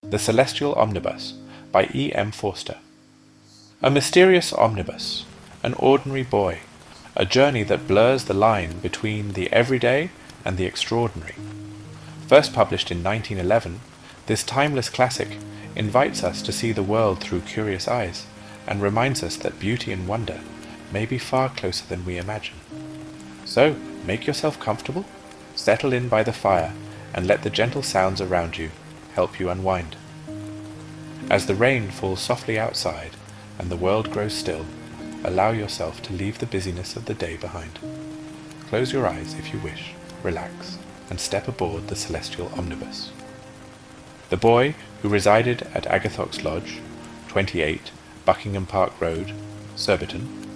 The Celestial Omnibus by E. M. Forster. A mysterious omnibus, an ordinary boy, a journey that blurs the line between the everyday and the extraordinary. First published in 1911, this timeless classic invites us to see the world through curious eyes and reminds us that beauty and wonder may be far closer than we imagine. So, make yourself comfortable, settle in by the fire, and let the gentle sounds around you help you unwind. As the rain falls softly outside and the world grows still, allow yourself to leave the busyness of the day behind. Close your eyes if you wish, relax, and step aboard the Celestial Omnibus. The boy, who resided at Agathox Lodge, 28 Buckingham Park Road, Surbiton,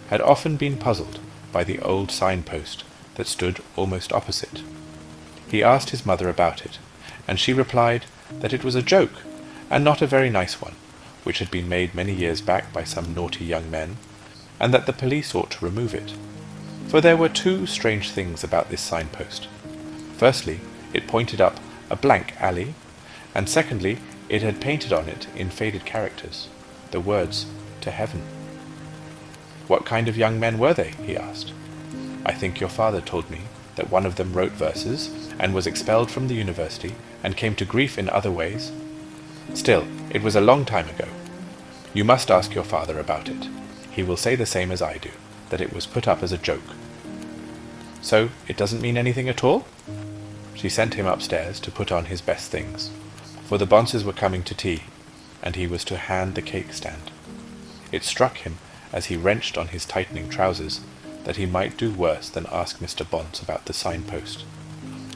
had often been puzzled by the old signpost that stood almost opposite. He asked his mother about it, and she replied that it was a joke, and not a very nice one, which had been made many years back by some naughty young men, and that the police ought to remove it. For there were two strange things about this signpost. Firstly, it pointed up a blank alley, and secondly, it had painted on it in faded characters the words, "To Heaven." "What kind of young men were they?" he asked. "I think your father told me that one of them wrote verses, and was expelled from the university, and came to grief in other ways. Still, it was a long time ago. You must ask your father about it. He will say the same as I do, that it was put up as a joke." "So, it doesn't mean anything at all?" She sent him upstairs to put on his best things, for the Bonces were coming to tea, and he was to hand the cake stand. It struck him, as he wrenched on his tightening trousers, that he might do worse than ask Mr. Bonce about the signpost.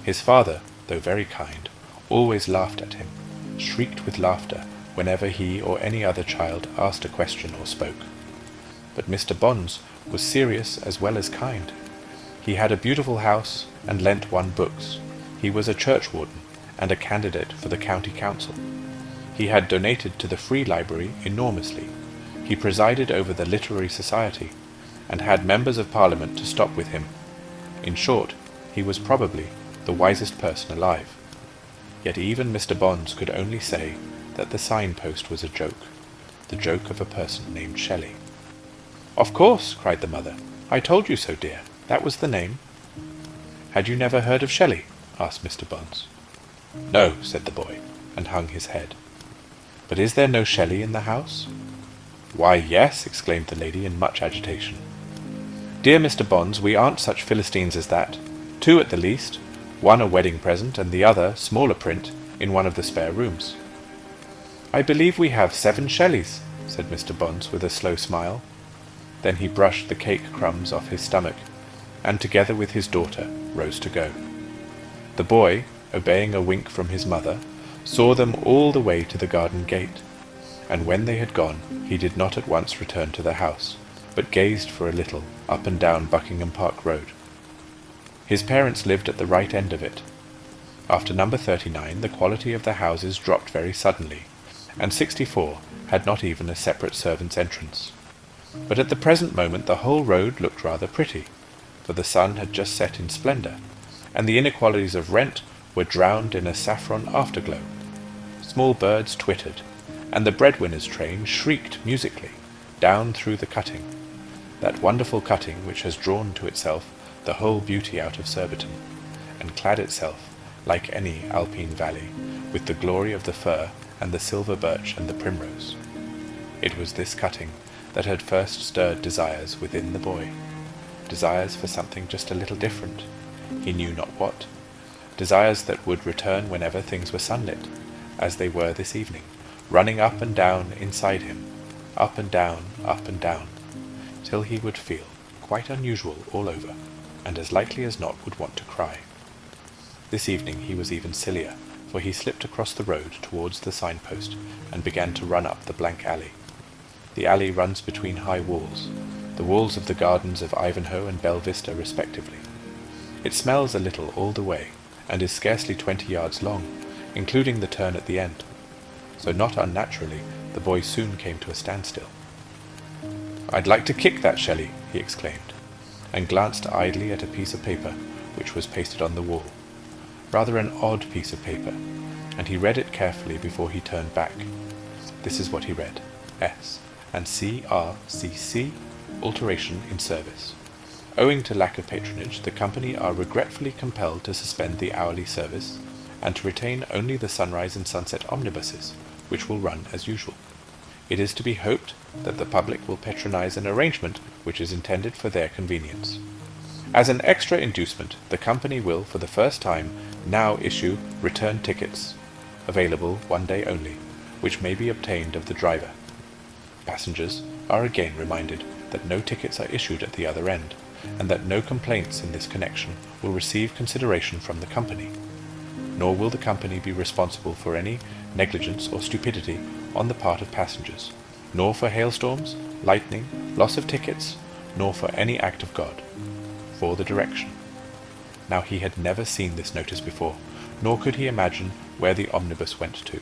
His father, though very kind, always laughed at him, shrieked with laughter whenever he or any other child asked a question or spoke. But Mr. Bonce was serious as well as kind. He had a beautiful house, and lent one books. He was a churchwarden, and a candidate for the county council. He had donated to the free library enormously. He presided over the literary society, and had members of Parliament to stop with him. In short, he was probably the wisest person alive. Yet even Mr. Bonce could only say that the signpost was a joke, the joke of a person named Shelley. "Of course," cried the mother. "I told you so, dear. That was the name." "Had you never heard of Shelley?" asked Mr. Bonce. "No," said the boy, and hung his head. "But is there no Shelley in the house?" "Why, yes," exclaimed the lady in much agitation. "Dear Mr. Bonce, we aren't such Philistines as that. Two at the least, one a wedding present, and the other, smaller print, in one of the spare rooms." "I believe we have 7 Shelleys," said Mr. Bonce with a slow smile. Then he brushed the cake crumbs off his stomach, and together with his daughter rose to go. The boy, obeying a wink from his mother, saw them all the way to the garden gate, and when they had gone, he did not at once return to the house, but gazed for a little up and down Buckingham Park Road. His parents lived at the right end of it. After number 39, the quality of the houses dropped very suddenly, and 64 had not even a separate servants' entrance. But at the present moment the whole road looked rather pretty, for the sun had just set in splendour, and the inequalities of rent were drowned in a saffron afterglow. Small birds twittered, and the breadwinner's train shrieked musically down through the cutting, that wonderful cutting which has drawn to itself the whole beauty out of Surbiton, and clad itself, like any Alpine valley, with the glory of the fir and the silver birch and the primrose. It was this cutting that had first stirred desires within the boy, desires for something just a little different, he knew not what, desires that would return whenever things were sunlit, as they were this evening, running up and down inside him, up and down, till he would feel quite unusual all over, and as likely as not would want to cry. This evening he was even sillier, for he slipped across the road towards the signpost, and began to run up the blank alley. The alley runs between high walls, the walls of the gardens of Ivanhoe and Belle Vista respectively. It smells a little all the way, and is scarcely 20 yards long, including the turn at the end. So not unnaturally, the boy soon came to a standstill. "I'd like to kick that Shelley," he exclaimed, and glanced idly at a piece of paper which was pasted on the wall. Rather an odd piece of paper, and he read it carefully before he turned back. This is what he read: S and CRCC, alteration in service. Owing to lack of patronage, the company are regretfully compelled to suspend the hourly service and to retain only the sunrise and sunset omnibuses, which will run as usual. It is to be hoped that the public will patronize an arrangement which is intended for their convenience. As an extra inducement, the company will, for the first time, now issue return tickets, available one day only, which may be obtained of the driver. Passengers are again reminded that no tickets are issued at the other end, and that no complaints in this connection will receive consideration from the company. Nor will the company be responsible for any negligence or stupidity on the part of passengers, nor for hailstorms, lightning, loss of tickets, nor for any act of God. For the direction. Now he had never seen this notice before, nor could he imagine where the omnibus went to.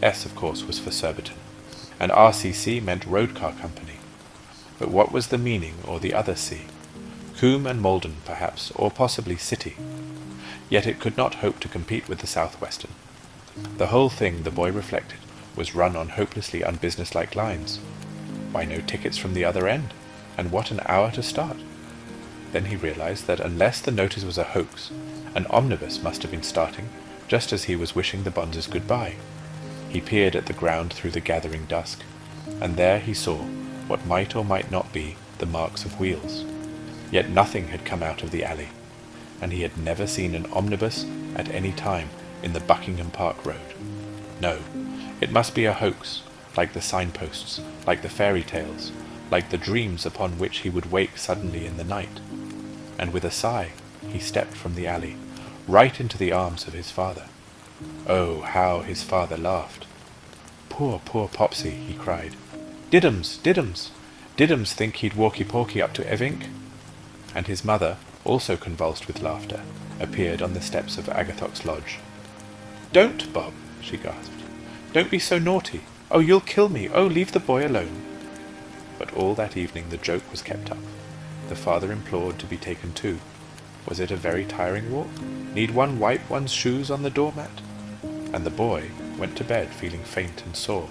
S, of course, was for Surbiton, and RCC meant Road Car Company. But what was the meaning or the other C? Coombe and Malden, perhaps, or possibly City. Yet it could not hope to compete with the South Western. The whole thing, the boy reflected, was run on hopelessly unbusinesslike lines. Why no tickets from the other end? And what an hour to start! Then he realized that unless the notice was a hoax, an omnibus must have been starting just as he was wishing the Bonzes goodbye. He peered at the ground through the gathering dusk, and there he saw what might or might not be the marks of wheels. Yet nothing had come out of the alley, and he had never seen an omnibus at any time in the Buckingham Park Road. No, it must be a hoax, like the signposts, like the fairy tales, like the dreams upon which he would wake suddenly in the night. And with a sigh, he stepped from the alley, right into the arms of his father. Oh, how his father laughed! Poor, poor Popsy, he cried. Diddums, Diddums! Diddums think he'd walkie-talkie up to Evink? And his mother, also convulsed with laughter, appeared on the steps of Agathoc's lodge. Don't, Bob, she gasped. Don't be so naughty. Oh, you'll kill me. Oh, leave the boy alone. But all that evening the joke was kept up. The father implored to be taken too. Was it a very tiring walk? Need one wipe one's shoes on the doormat? And the boy went to bed feeling faint and sore,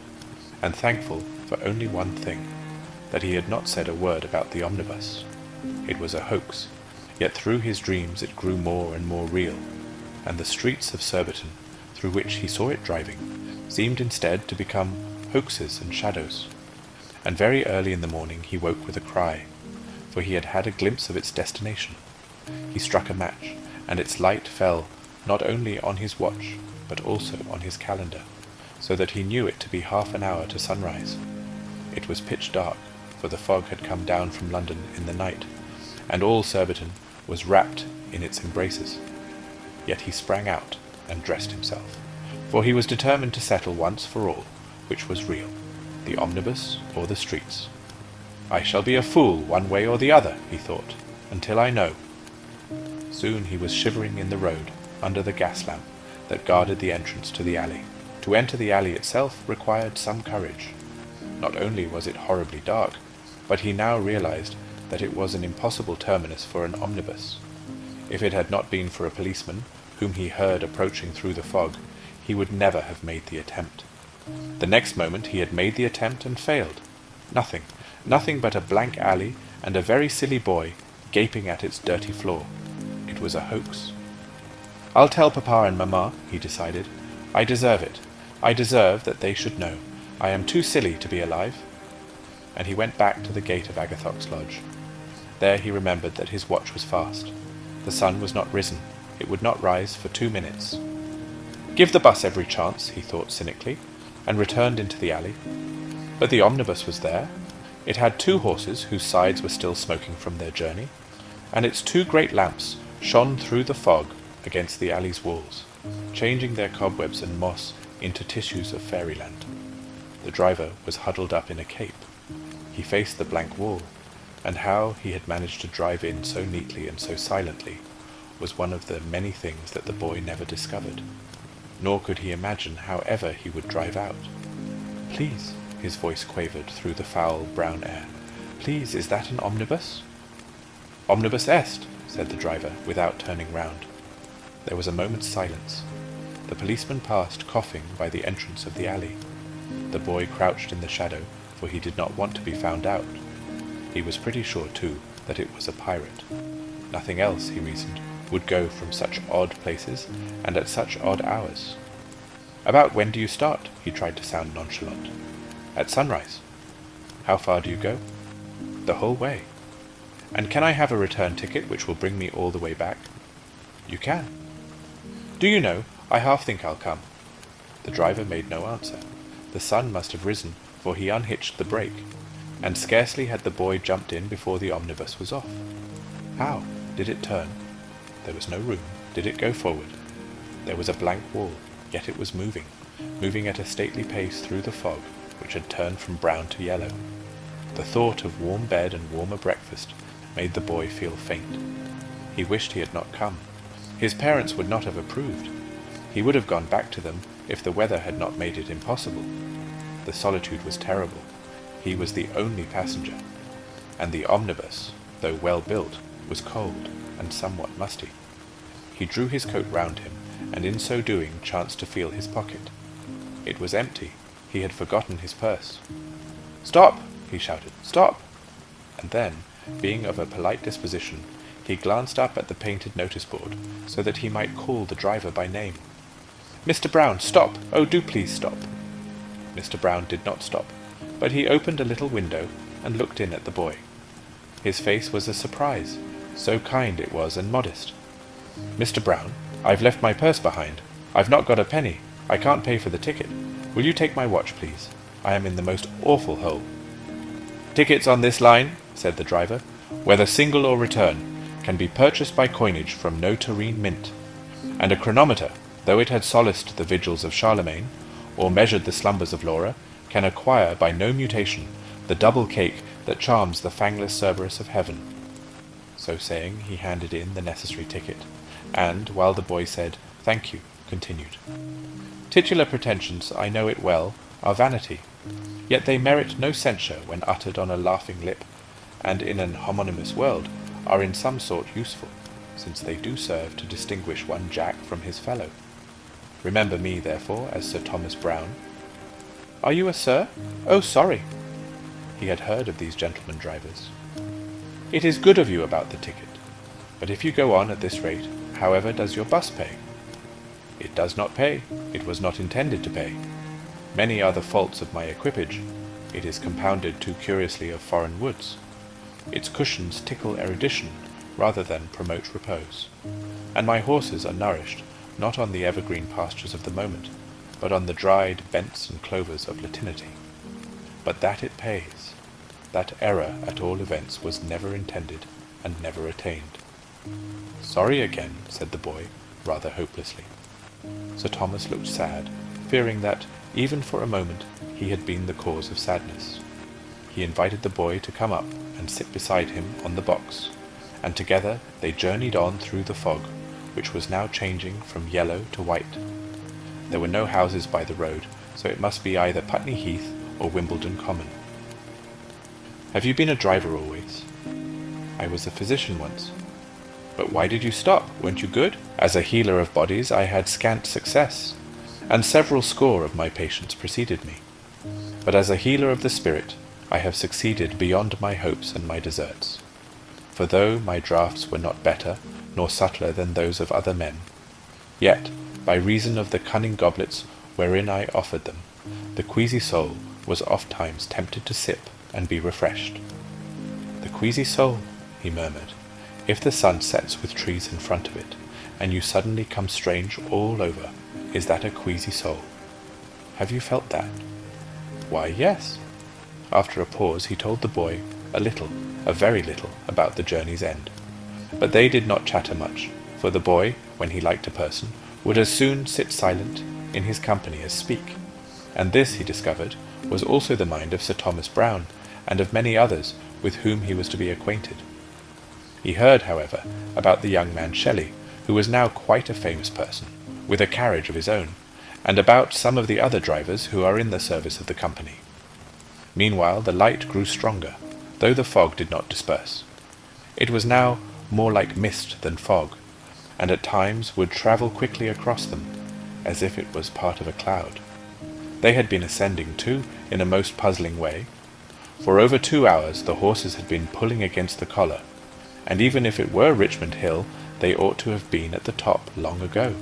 and thankful for only one thing, that he had not said a word about the omnibus. It was a hoax, yet through his dreams it grew more and more real, and the streets of Surbiton, through which he saw it driving, seemed instead to become hoaxes and shadows. And very early in the morning he woke with a cry, for he had had a glimpse of its destination. He struck a match, and its light fell not only on his watch, but also on his calendar, so that he knew it to be half an hour to sunrise. It was pitch dark, for the fog had come down from London in the night, and all Surbiton was wrapped in its embraces. Yet he sprang out and dressed himself, for he was determined to settle once for all which was real, the omnibus or the streets. I shall be a fool one way or the other, he thought, until I know. Soon he was shivering in the road, under the gas lamp that guarded the entrance to the alley. To enter the alley itself required some courage. Not only was it horribly dark, but he now realized that it was an impossible terminus for an omnibus. If it had not been for a policeman, whom he heard approaching through the fog, he would never have made the attempt. The next moment he had made the attempt and failed. Nothing but a blank alley and a very silly boy gaping at its dirty floor. It was a hoax. I'll tell Papa and Mamma, he decided. I deserve it. I deserve that they should know. I am too silly to be alive. And he went back to the gate of Agathoc's lodge. There he remembered that his watch was fast. The sun was not risen. It would not rise for 2 minutes. Give the bus every chance, he thought cynically, and returned into the alley. But the omnibus was there. It had 2 horses whose sides were still smoking from their journey, and its 2 great lamps shone through the fog against the alley's walls, changing their cobwebs and moss into tissues of fairyland. The driver was huddled up in a cape. He faced the blank wall, and how he had managed to drive in so neatly and so silently was one of the many things that the boy never discovered, nor could he imagine how ever he would drive out. Please, his voice quavered through the foul brown air. Please, is that an omnibus? Omnibus est, said the driver, without turning round. There was a moment's silence. The policeman passed, coughing, by the entrance of the alley. The boy crouched in the shadow, for he did not want to be found out. He was pretty sure, too, that it was a pirate. Nothing else, he reasoned, would go from such odd places and at such odd hours. "About when do you start?" he tried to sound nonchalant. "At sunrise." "How far do you go?" "The whole way." "And can I have a return ticket which will bring me all the way back?" "You can." "Do you know, I half think I'll come." The driver made no answer. The sun must have risen, for he unhitched the brake, and scarcely had the boy jumped in before the omnibus was off. How? Did it turn? There was no room. Did it go forward? There was a blank wall, yet it was moving, moving at a stately pace through the fog, which had turned from brown to yellow. The thought of warm bed and warmer breakfast made the boy feel faint. He wished he had not come. His parents would not have approved. He would have gone back to them if the weather had not made it impossible. The solitude was terrible. He was the only passenger, and the omnibus, though well built, was cold and somewhat musty. He drew his coat round him, and in so doing chanced to feel his pocket. It was empty. He had forgotten his purse. "Stop!" he shouted. "Stop!" And then, being of a polite disposition, he glanced up at the painted notice board, so that he might call the driver by name. "Mr. Brown, stop! Oh, do please stop!" Mr. Brown did not stop, but he opened a little window and looked in at the boy. His face was a surprise, so kind it was and modest. "Mr. Brown, I've left my purse behind. I've not got a penny. I can't pay for the ticket. Will you take my watch, please? I am in the most awful hole." "Tickets on this line," said the driver, "whether single or return, can be purchased by coinage from no Tureen mint, and a chronometer, though it had solaced the vigils of Charlemagne, or measured the slumbers of Laura, can acquire by no mutation the double cake that charms the fangless Cerberus of heaven." So saying, he handed in the necessary ticket, and, while the boy said, "Thank you," continued, "Titular pretensions, I know it well, are vanity, yet they merit no censure when uttered on a laughing lip, and in an homonymous world are in some sort useful, since they do serve to distinguish one Jack from his fellow. Remember me, therefore, as Sir Thomas Brown." "Are you a sir? Oh, sorry." He had heard of these gentlemen drivers. "It is good of you about the ticket, but if you go on at this rate, however does your bus pay?" "It does not pay. It was not intended to pay. Many are the faults of my equipage. It is compounded too curiously of foreign woods. Its cushions tickle erudition rather than promote repose, and my horses are nourished not on the evergreen pastures of the moment, but on the dried bents and clovers of Latinity. But that it pays, that error at all events was never intended and never attained." "Sorry again," said the boy, rather hopelessly. Sir Thomas looked sad, fearing that, even for a moment, he had been the cause of sadness. He invited the boy to come up and sit beside him on the box, and together they journeyed on through the fog, which was now changing from yellow to white. There were no houses by the road, so it must be either Putney Heath or Wimbledon Common. "Have you been a driver always?" "I was a physician once." "But why did you stop? Weren't you good?" "As a healer of bodies I had scant success, and several score of my patients preceded me. But as a healer of the spirit I have succeeded beyond my hopes and my deserts. For though my draughts were not better nor subtler than those of other men, yet, by reason of the cunning goblets wherein I offered them, the queasy soul was ofttimes tempted to sip and be refreshed." "The queasy soul," he murmured. "If the sun sets with trees in front of it, and you suddenly come strange all over, is that a queasy soul? Have you felt that?" "Why, yes." After a pause he told the boy a little, a very little, about the journey's end. But they did not chatter much, for the boy, when he liked a person, would as soon sit silent in his company as speak, and this, he discovered, was also the mind of Sir Thomas Brown, and of many others with whom he was to be acquainted. He heard, however, about the young man Shelley, who was now quite a famous person, with a carriage of his own, and about some of the other drivers who are in the service of the company. Meanwhile the light grew stronger, though the fog did not disperse. It was now more like mist than fog, and at times would travel quickly across them, as if it was part of a cloud. They had been ascending, too, in a most puzzling way. For over 2 hours the horses had been pulling against the collar, and even if it were Richmond Hill, they ought to have been at the top long ago.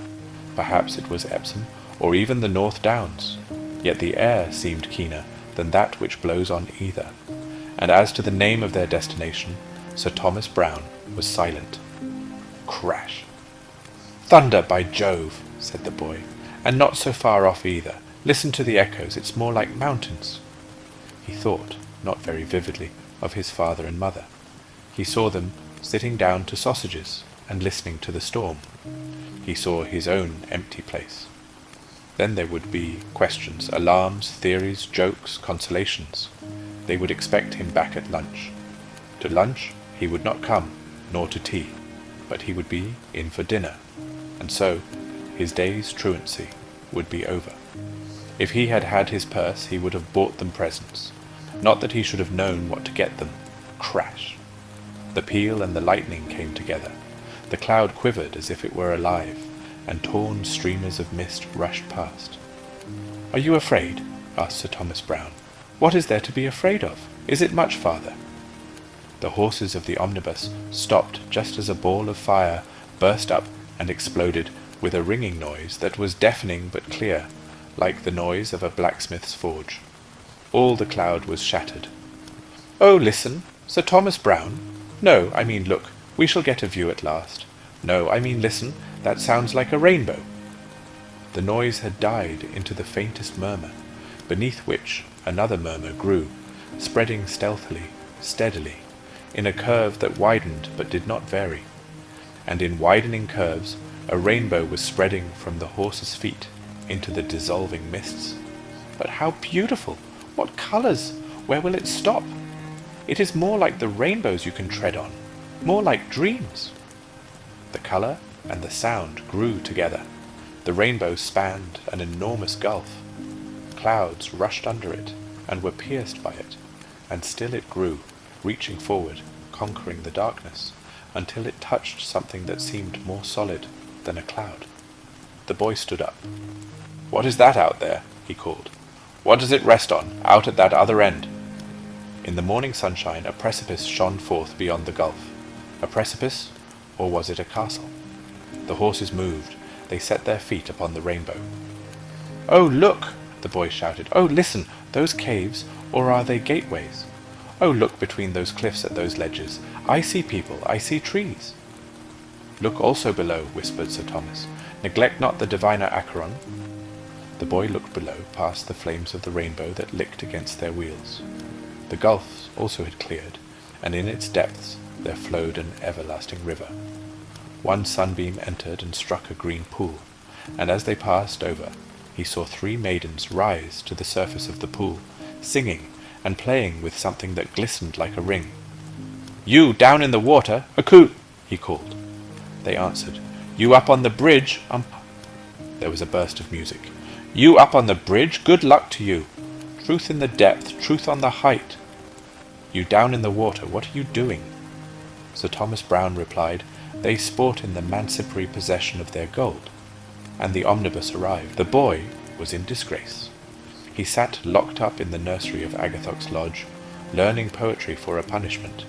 Perhaps it was Epsom, or even the North Downs, yet the air seemed keener than that which blows on either, and as to the name of their destination, Sir Thomas Browne was silent. Crash! "Thunder, by Jove!" said the boy, "and not so far off either. Listen to the echoes, it's more like mountains." He thought, not very vividly, of his father and mother. He saw them sitting down to sausages and listening to the storm. He saw his own empty place. Then there would be questions, alarms, theories, jokes, consolations. They would expect him back at lunch. To lunch he would not come, nor to tea, but he would be in for dinner, and so his day's truancy would be over. If he had had his purse, he would have bought them presents. Not that he should have known what to get them. Crash! The peal and the lightning came together. The cloud quivered as if it were alive, and torn streamers of mist rushed past. "Are you afraid?" asked Sir Thomas Browne. "What is there to be afraid of? Is it much, father?" The horses of the omnibus stopped just as a ball of fire burst up and exploded with a ringing noise that was deafening but clear, like the noise of a blacksmith's forge. All the cloud was shattered. "Oh, listen! Sir Thomas Browne! No, I mean look, we shall get a view at last. No, I mean listen, that sounds like a rainbow." The noise had died into the faintest murmur, beneath which another murmur grew, spreading stealthily, steadily, in a curve that widened but did not vary. And in widening curves a rainbow was spreading from the horses' feet into the dissolving mists. "But how beautiful! What colours! Where will it stop? It is more like the rainbows you can tread on, more like dreams." The colour and the sound grew together. The rainbow spanned an enormous gulf. Clouds rushed under it and were pierced by it, and still it grew, reaching forward, conquering the darkness, until it touched something that seemed more solid than a cloud. The boy stood up. "What is that out there?" he called. "What does it rest on, out at that other end?" In the morning sunshine a precipice shone forth beyond the gulf. A precipice, or was it a castle? The horses moved. They set their feet upon the rainbow. "Oh, look!" the boy shouted. "Oh, listen! Those caves, or are they gateways? Oh, look between those cliffs at those ledges. I see people, I see trees." "Look also below," whispered Sir Thomas. "Neglect not the diviner Acheron." The boy looked below, past the flames of the rainbow that licked against their wheels. The gulf also had cleared, and in its depths there flowed an everlasting river. One sunbeam entered and struck a green pool, and as they passed over, he saw 3 maidens rise to the surface of the pool, singing and playing with something that glistened like a ring. "You down in the water, a coo!" he called. They answered, "You up on the bridge, There was a burst of music. "You up on the bridge, good luck to you! Truth in the depth, truth on the height! You down in the water, what are you doing?" Sir Thomas Browne replied, "They sport in the mancipatory possession of their gold." And the omnibus arrived. The boy was in disgrace. He sat locked up in the nursery of Agathoc's lodge, learning poetry for a punishment.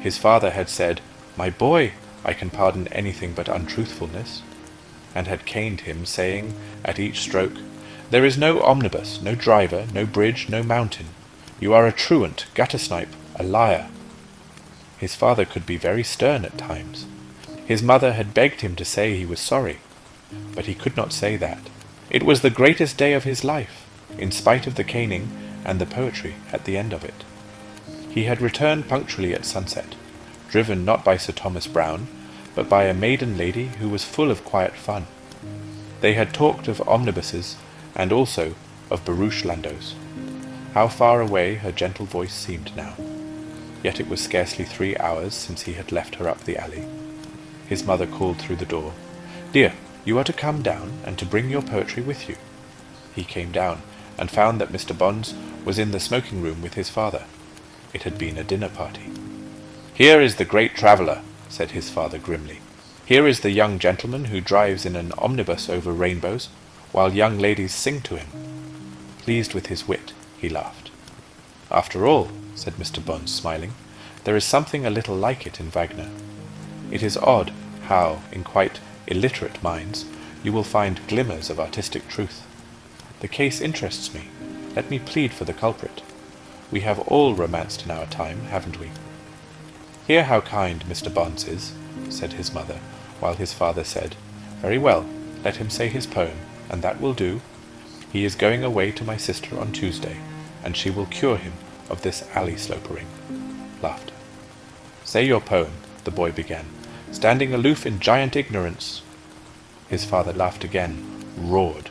His father had said, "My boy, I can pardon anything but untruthfulness," and had caned him, saying, at each stroke, "There is no omnibus, no driver, no bridge, no mountain. You are a truant, guttersnipe, a liar." His father could be very stern at times. His mother had begged him to say he was sorry, but he could not say that. It was the greatest day of his life, in spite of the caning and the poetry at the end of it. He had returned punctually at sunset, driven not by Sir Thomas Browne, but by a maiden lady who was full of quiet fun. They had talked of omnibuses, and also of barouche landaus. How far away her gentle voice seemed now. Yet it was scarcely 3 hours since he had left her up the alley. His mother called through the door, "Dear, you are to come down, and to bring your poetry with you." He came down, and found that Mr. Bonds was in the smoking-room with his father. It had been a dinner party. "Here is the great traveller," said his father grimly. "Here is the young gentleman who drives in an omnibus over rainbows. while young ladies sing to him. Pleased with his wit, he laughed. After all, said Mr. Bons, smiling, there is something a little like it in Wagner. It is odd how, in quite illiterate minds, you will find glimmers of artistic truth. The case interests me. Let me plead for the culprit. We have all romanced in our time, haven't we? Hear how kind Mr. Bons is, said his mother, while his father said, Very well, let him say his poem, and that will do. He is going away to my sister on Tuesday, and she will cure him of this alley slopering. Laughter. Say your poem, the boy began, standing aloof in giant ignorance. His father laughed again, roared.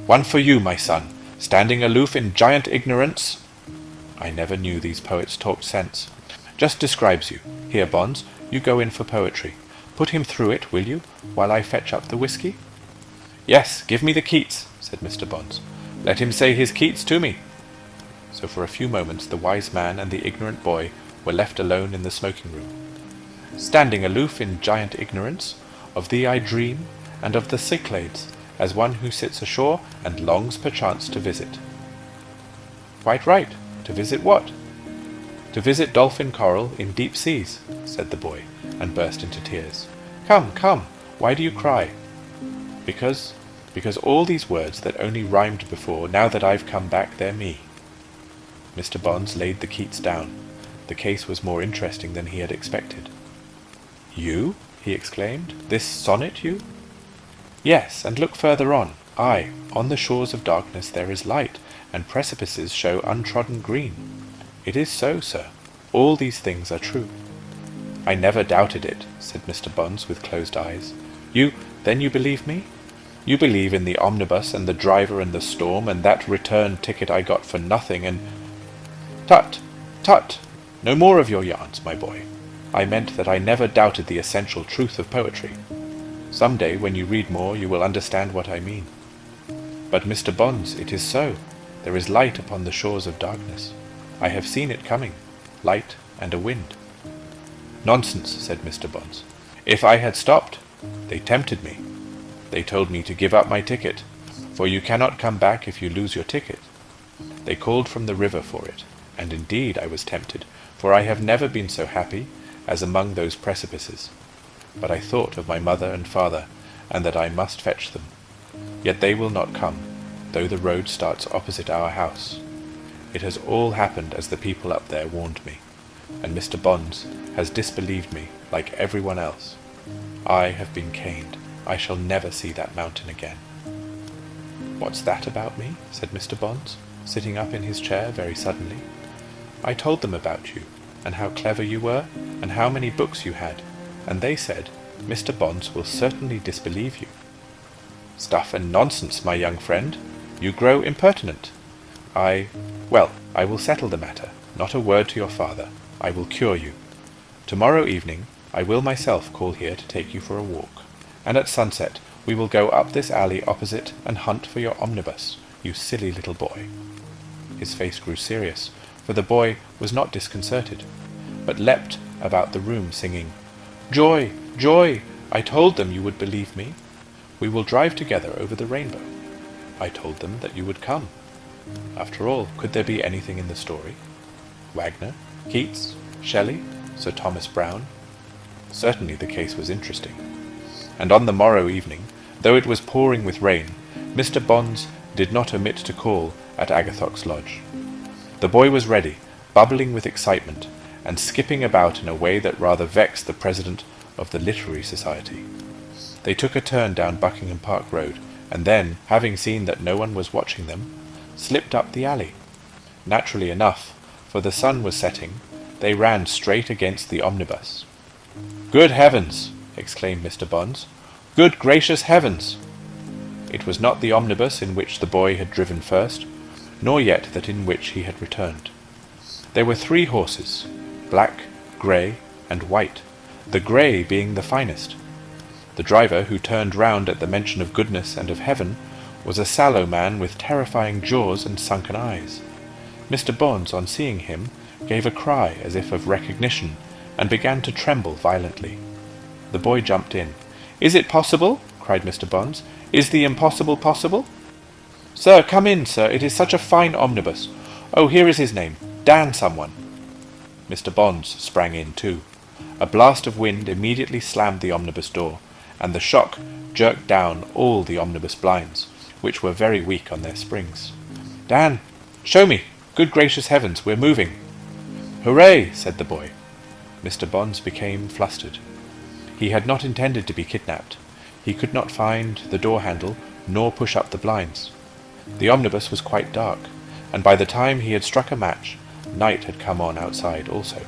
One for you, my son, standing aloof in giant ignorance. I never knew these poets talked sense. Just describes you. Here, Bons, you go in for poetry. Put him through it, will you, while I fetch up the whiskey? Yes, give me the Keats, said Mr. Bons. Let him say his Keats to me. So for a few moments the wise man and the ignorant boy were left alone in the smoking room. Standing aloof in giant ignorance, of thee I dream, and of the Cyclades, as one who sits ashore and longs perchance to visit. Quite right. To visit what? To visit dolphin coral in deep seas, said the boy, and burst into tears. Come, come, why do you cry? Because all these words that only rhymed before, now that I've come back, they're me. Mr. Bons laid the Keats down. The case was more interesting than he had expected. You? He exclaimed. This sonnet, you? Yes, and look further on. Aye, on the shores of darkness there is light, and precipices show untrodden green. It is so, sir. All these things are true. I never doubted it, said Mr. Bons with closed eyes. Then you believe me? You believe in the omnibus and the driver and the storm, and that return ticket I got for nothing, and... Tut! Tut! No more of your yarns, my boy. I meant that I never doubted the essential truth of poetry. Some day, when you read more, you will understand what I mean. But, Mr. Bons, it is so. There is light upon the shores of darkness. I have seen it coming. Light and a wind. Nonsense, said Mr. Bons. If I had stopped, they tempted me. They told me to give up my ticket, for you cannot come back if you lose your ticket. They called from the river for it, and indeed I was tempted, for I have never been so happy as among those precipices. But I thought of my mother and father, and that I must fetch them. Yet they will not come, though the road starts opposite our house. It has all happened as the people up there warned me, and Mr. Bons has disbelieved me like everyone else. I have been caned. I shall never see that mountain again. What's that about me? Said Mr. Bons, sitting up in his chair very suddenly. I told them about you, and how clever you were, and how many books you had, and they said, Mr. Bons will certainly disbelieve you. Stuff and nonsense, my young friend. You grow impertinent. I will settle the matter. Not a word to your father. I will cure you. Tomorrow evening I will myself call here to take you for a walk, and at sunset we will go up this alley opposite and hunt for your omnibus, you silly little boy. His face grew serious, for the boy was not disconcerted, but leapt about the room singing, Joy, joy! I told them you would believe me. We will drive together over the rainbow. I told them that you would come. After all, could there be anything in the story? Wagner, Keats, Shelley, Sir Thomas Browne? Certainly the case was interesting. And on the morrow evening, though it was pouring with rain, Mr. Bons did not omit to call at Agathox's lodge. The boy was ready, bubbling with excitement, and skipping about in a way that rather vexed the president of the Literary Society. They took a turn down Buckingham Park Road, and then, having seen that no one was watching them, slipped up the alley. Naturally enough, for the sun was setting, they ran straight against the omnibus. Good heavens! Exclaimed Mr. Bons. Good gracious heavens! It was not the omnibus in which the boy had driven first, nor yet that in which he had returned. There were 3 horses, black, grey, and white, the grey being the finest. The driver, who turned round at the mention of goodness and of heaven, was a sallow man with terrifying jaws and sunken eyes. Mr. Bons, on seeing him, gave a cry as if of recognition, and began to tremble violently. The boy jumped in. "Is it possible?" cried Mr. Bons. Is the impossible possible? Sir, come in, sir. It is such a fine omnibus. Oh, here is his name. Dan someone. Mr. Bonds sprang in too. A blast of wind immediately slammed the omnibus door, and the shock jerked down all the omnibus blinds, which were very weak on their springs. Dan, show me! Good gracious heavens, we're moving! Hooray! Said the boy. Mr. Bonds became flustered. He had not intended to be kidnapped. He could not find the door handle, nor push up the blinds. The omnibus was quite dark, and by the time he had struck a match, night had come on outside also.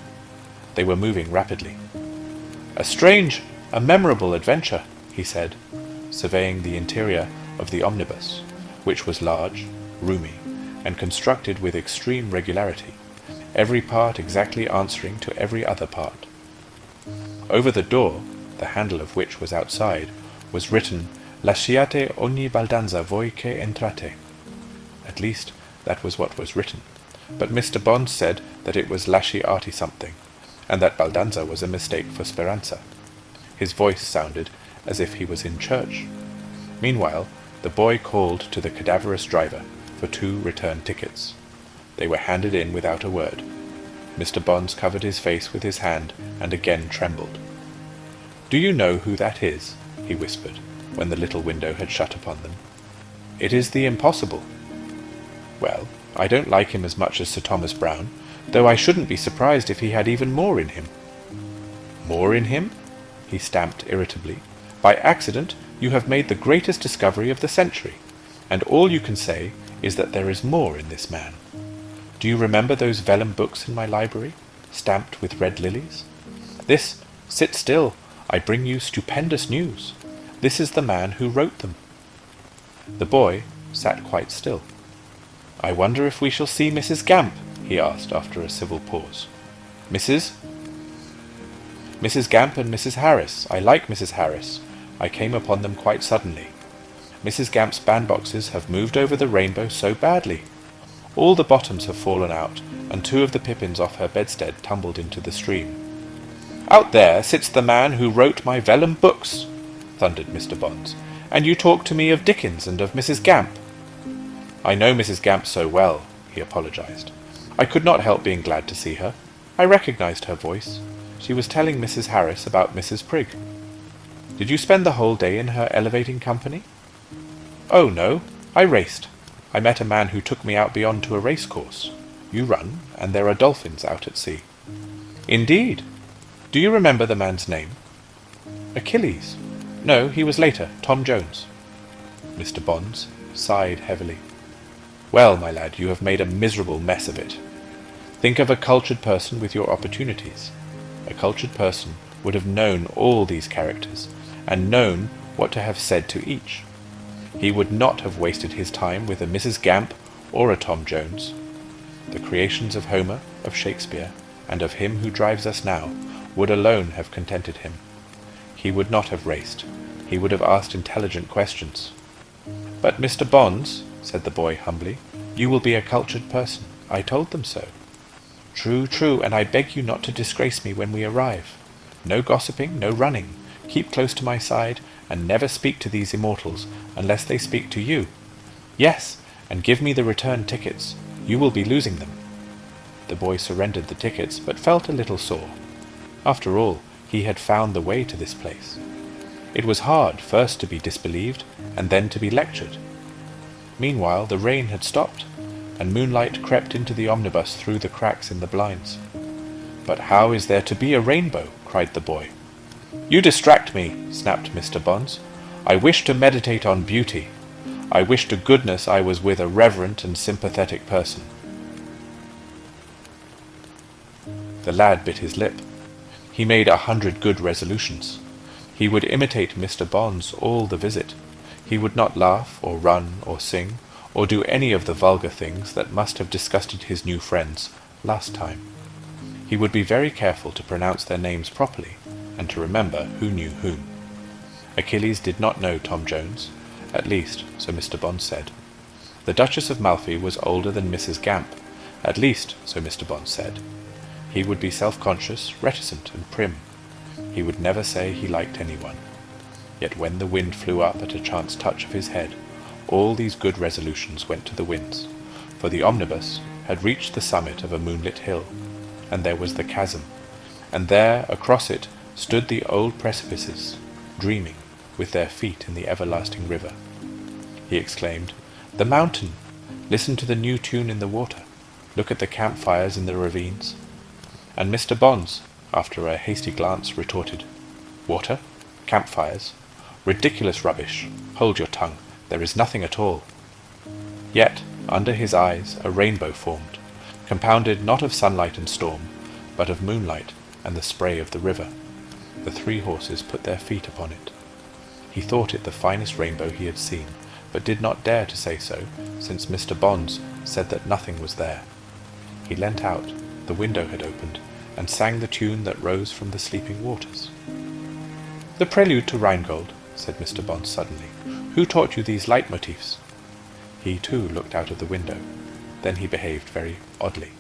They were moving rapidly. A strange, a memorable adventure, he said, surveying the interior of the omnibus, which was large, roomy, and constructed with extreme regularity, every part exactly answering to every other part. Over the door, the handle of which was outside, was written, "Lasciate ogni baldanza voi che entrate." At least, that was what was written, but Mr. Bond said that it was lasciati something, and that baldanza was a mistake for speranza. His voice sounded as if he was in church. Meanwhile, the boy called to the cadaverous driver for 2 return tickets. They were handed in without a word. Mr. Bonds covered his face with his hand and again trembled. "Do you know who that is?" he whispered, when the little window had shut upon them. "It is the impossible." "Well, I don't like him as much as Sir Thomas Browne, though I shouldn't be surprised if he had even more in him." "More in him?" He stamped irritably. "By accident you have made the greatest discovery of the century, and all you can say is that there is more in this man. Do you remember those vellum books in my library, stamped with red lilies? Sit still, I bring you stupendous news. This is the man who wrote them." The boy sat quite still. "I wonder if we shall see Mrs. Gamp?" he asked after a civil pause. "Mrs. Gamp and Mrs. Harris. I like Mrs. Harris. I came upon them quite suddenly. Mrs. Gamp's bandboxes have moved over the rainbow so badly. All the bottoms have fallen out, and 2 of the pippins off her bedstead tumbled into the stream." "Out there sits the man who wrote my vellum books," thundered Mr. Bonds, "and you talk to me of Dickens and of Mrs. Gamp." "I know Mrs. Gamp so well," he apologized. "I could not help being glad to see her. I recognized her voice. She was telling Mrs. Harris about Mrs. Prigg." "Did you spend the whole day in her elevating company?" "Oh, no. I raced. I met a man who took me out beyond to a race-course. You run, and there are dolphins out at sea." "Indeed? Do you remember the man's name?" "Achilles. No, he was later, Tom Jones." Mr. Bonds sighed heavily. "Well, my lad, you have made a miserable mess of it. Think of a cultured person with your opportunities. A cultured person would have known all these characters, and known what to have said to each. He would not have wasted his time with a Mrs. Gamp or a Tom Jones. The creations of Homer, of Shakespeare, and of him who drives us now would alone have contented him. He would not have raced. He would have asked intelligent questions." "But, Mr. Bonds," said the boy humbly, "you will be a cultured person. I told them so." "True, true, and I beg you not to disgrace me when we arrive. No gossiping, no running. Keep close to my side, and never speak to these immortals unless they speak to you. Yes, and give me the return tickets. You will be losing them." The boy surrendered the tickets, but felt a little sore. After all, he had found the way to this place. It was hard first to be disbelieved, and then to be lectured. Meanwhile the rain had stopped, and moonlight crept into the omnibus through the cracks in the blinds. "But how is there to be a rainbow?" cried the boy. "You distract me," snapped Mr. Bonds. "I wish to meditate on beauty. I wish to goodness I was with a reverent and sympathetic person." The lad bit his lip. He made 100 good resolutions. He would imitate Mr. Bonds all the visit. He would not laugh, or run, or sing, or do any of the vulgar things that must have disgusted his new friends last time. He would be very careful to pronounce their names properly, and to remember who knew whom. Achilles did not know Tom Jones, at least, so Mr. Bonds said. The Duchess of Malfi was older than Mrs. Gamp, at least, so Mr. Bonds said. He would be self-conscious, reticent, and prim. He would never say he liked anyone. Yet when the wind flew up at a chance touch of his head, all these good resolutions went to the winds, for the omnibus had reached the summit of a moonlit hill, and there was the chasm, and there across it stood the old precipices, dreaming, with their feet in the everlasting river. He exclaimed, "The mountain! Listen to the new tune in the water. Look at the campfires in the ravines." And Mr. Bonds, after a hasty glance, retorted, "Water? Campfires? Ridiculous rubbish! Hold your tongue. There is nothing at all." Yet, under his eyes, a rainbow formed, compounded not of sunlight and storm, but of moonlight and the spray of the river. The 3 horses put their feet upon it. He thought it the finest rainbow he had seen, but did not dare to say so, since Mr. Bonds said that nothing was there. He leant out, the window had opened, and sang the tune that rose from the sleeping waters. "The prelude to Rheingold," said Mr. Bonds suddenly. "Who taught you these leitmotifs?" He too looked out of the window. Then he behaved very oddly.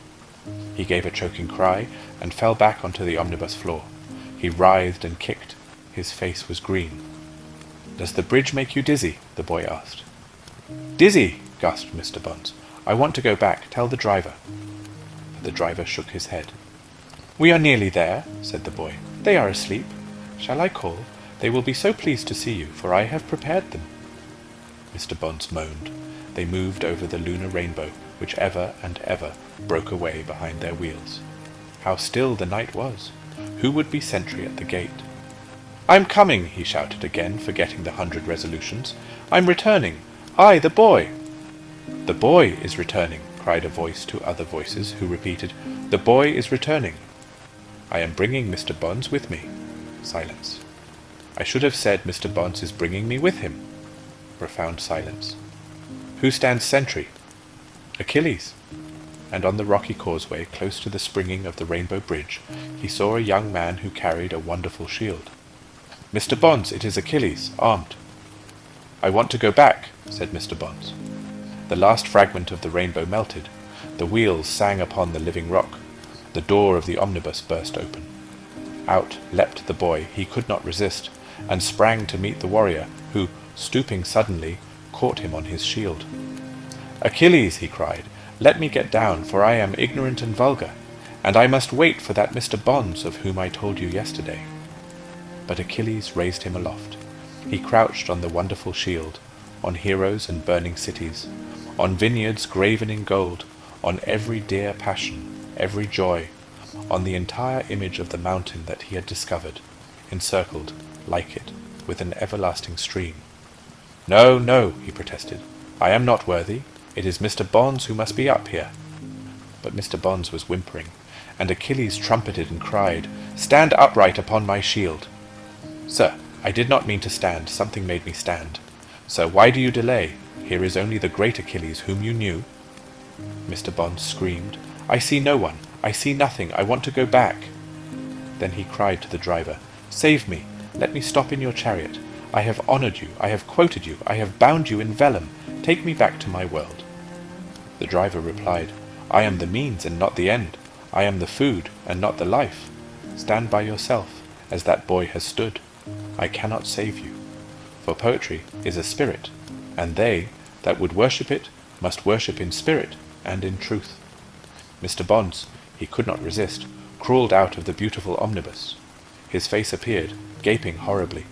He gave a choking cry, and fell back onto the omnibus floor. He writhed and kicked. His face was green. "Does the bridge make you dizzy?" the boy asked. "Dizzy!" gasped Mr. Bonds. "I want to go back. Tell the driver." But the driver shook his head. "We are nearly there," said the boy. "They are asleep. Shall I call? They will be so pleased to see you, for I have prepared them." Mr. Bonds moaned. They moved over the lunar rainbow, which ever and ever broke away behind their wheels. How still the night was! Who would be sentry at the gate? "I'm coming!" he shouted again, forgetting the 100 resolutions. "I'm returning! I, the boy!" "The boy is returning!" cried a voice to other voices, who repeated, "The boy is returning!" "I am bringing Mr. Bonds with me." Silence. "I should have said Mr. Bonds is bringing me with him." Profound silence. "Who stands sentry?" "Achilles." And on the rocky causeway, close to the springing of the Rainbow Bridge, he saw a young man who carried a wonderful shield. "Mr. Bonds, it is Achilles, armed." "I want to go back," said Mr. Bonds. The last fragment of the rainbow melted. The wheels sang upon the living rock. The door of the omnibus burst open. Out leapt the boy, he could not resist, and sprang to meet the warrior, who, stooping suddenly, caught him on his shield. "Achilles," he cried, "let me get down, for I am ignorant and vulgar, and I must wait for that Mr. Bonds of whom I told you yesterday." But Achilles raised him aloft. He crouched on the wonderful shield, on heroes and burning cities, on vineyards graven in gold, on every dear passion, every joy, on the entire image of the mountain that he had discovered, encircled, like it, with an everlasting stream. "No, no," he protested, "I am not worthy. It is Mr. Bonds who must be up here." But Mr. Bonds was whimpering, and Achilles trumpeted and cried, "Stand upright upon my shield." "Sir, I did not mean to stand. Something made me stand. Sir, why do you delay? Here is only the great Achilles whom you knew." Mr. Bonds screamed, "I see no one. I see nothing. I want to go back." Then he cried to the driver, "Save me. Let me stop in your chariot. I have honored you. I have quoted you. I have bound you in vellum. Take me back to my world." The driver replied, "I am the means and not the end. I am the food and not the life. Stand by yourself, as that boy has stood. I cannot save you. For poetry is a spirit, and they that would worship it must worship in spirit and in truth." Mr. Bonds, he could not resist, crawled out of the beautiful omnibus. His face appeared, gaping horribly.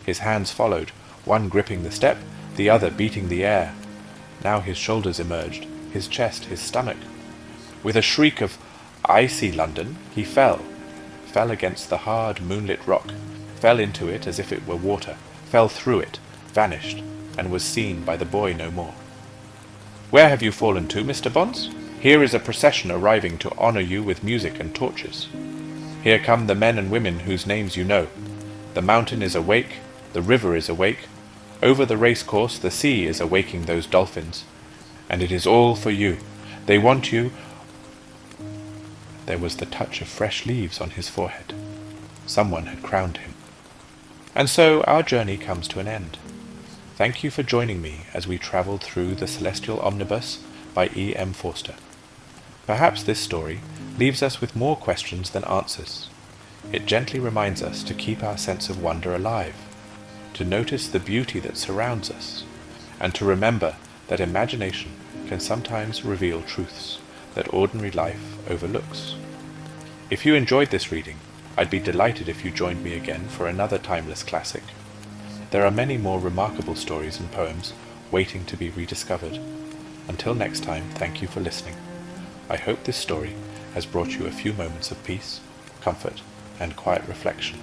His hands followed, one gripping the step, the other beating the air. Now his shoulders emerged, his chest, his stomach. With a shriek of, "I see London," he fell against the hard moonlit rock, fell into it as if it were water, fell through it, vanished, and was seen by the boy no more. "Where have you fallen to, Mr. Bonds? Here is a procession arriving to honor you with music and torches. Here come the men and women whose names you know. The mountain is awake, the river is awake, over the racecourse the sea is awaking those dolphins, and it is all for you. They want you." There was the touch of fresh leaves on his forehead. Someone had crowned him. And so our journey comes to an end. Thank you for joining me as we travelled through the Celestial Omnibus by E.M. Forster. Perhaps this story leaves us with more questions than answers. It gently reminds us to keep our sense of wonder alive. to notice the beauty that surrounds us, and to remember that imagination can sometimes reveal truths that ordinary life overlooks. If you enjoyed this reading, I'd be delighted if you joined me again for another timeless classic. There are many more remarkable stories and poems waiting to be rediscovered. Until next time, thank you for listening. I hope this story has brought you a few moments of peace, comfort, and quiet reflection.